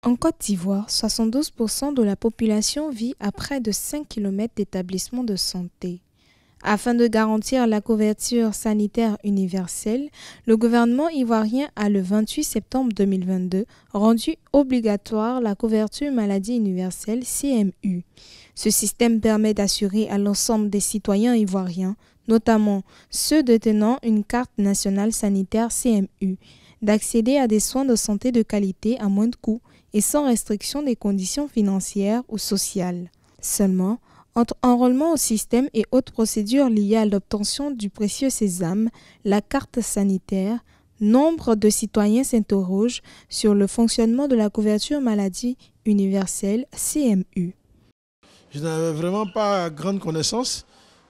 En Côte d'Ivoire, 72% de la population vit à près de 5 km d'établissements de santé. Afin de garantir la couverture sanitaire universelle, le gouvernement ivoirien a le 28 septembre 2022 rendu obligatoire la couverture maladie universelle CMU. Ce système permet d'assurer à l'ensemble des citoyens ivoiriens, notamment ceux détenant une carte nationale sanitaire CMU, d'accéder à des soins de santé de qualité à moindre coût et sans restriction des conditions financières ou sociales. Seulement, entre enrôlement au système et autres procédures liées à l'obtention du précieux sésame, la carte sanitaire, nombre de citoyens s'interrogent sur le fonctionnement de la couverture maladie universelle CMU. Je n'avais vraiment pas grande connaissance.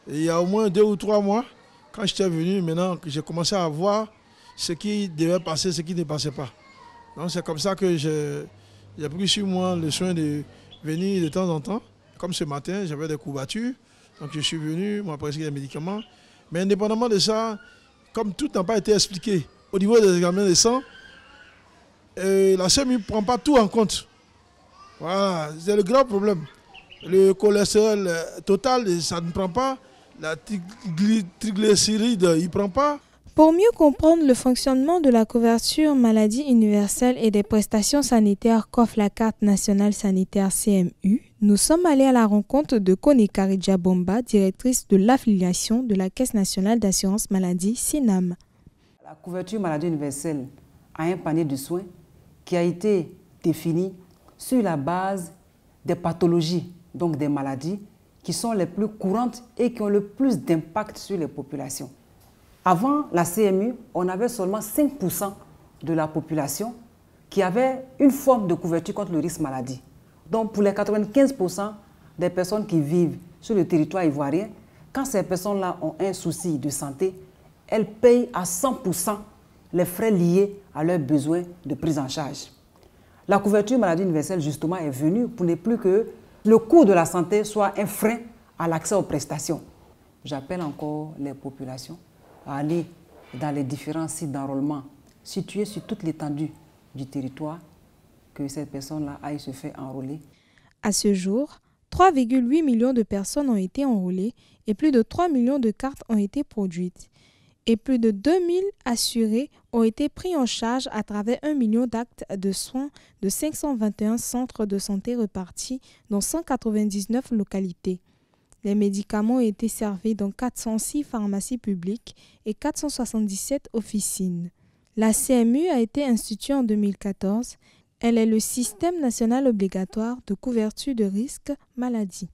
Et il y a au moins 2 ou 3 mois, quand j'étais venu, maintenant que j'ai commencé à voir ce qui devait passer, ce qui ne passait pas. Donc c'est comme ça que j'ai pris sur moi le soin de venir de temps en temps. Comme ce matin, j'avais des courbatures, donc je suis venu, on m'a prescrit des médicaments. Mais indépendamment de ça, comme tout n'a pas été expliqué, au niveau des examens de sang, la CMU ne prend pas tout en compte. Voilà, c'est le grand problème. Le cholestérol total, ça ne prend pas. La triglycéride, il ne prend pas. Pour mieux comprendre le fonctionnement de la couverture maladie universelle et des prestations sanitaires qu'offre la carte nationale sanitaire CMU, nous sommes allés à la rencontre de Kone Karidja Bomba, directrice de l'affiliation de la Caisse nationale d'assurance maladie CNAM. La couverture maladie universelle a un panier de soins qui a été défini sur la base des pathologies, donc des maladies qui sont les plus courantes et qui ont le plus d'impact sur les populations. Avant la CMU, on avait seulement 5% de la population qui avait une forme de couverture contre le risque maladie. Donc pour les 95% des personnes qui vivent sur le territoire ivoirien, quand ces personnes-là ont un souci de santé, elles payent à 100% les frais liés à leurs besoins de prise en charge. La couverture maladie universelle, justement, est venue pour ne plus que le coût de la santé soit un frein à l'accès aux prestations. J'appelle encore les populations à aller dans les différents sites d'enrôlement situés sur toute l'étendue du territoire, que ces personnes-là aillent se faire enrôler. À ce jour, 3,8 millions de personnes ont été enrôlées et plus de 3 millions de cartes ont été produites. Et plus de 2000 assurés ont été pris en charge à travers 1 million d'actes de soins de 521 centres de santé repartis dans 199 localités. Les médicaments ont été servis dans 406 pharmacies publiques et 477 officines. La CMU a été instituée en 2014. Elle est le système national obligatoire de couverture de risque maladie.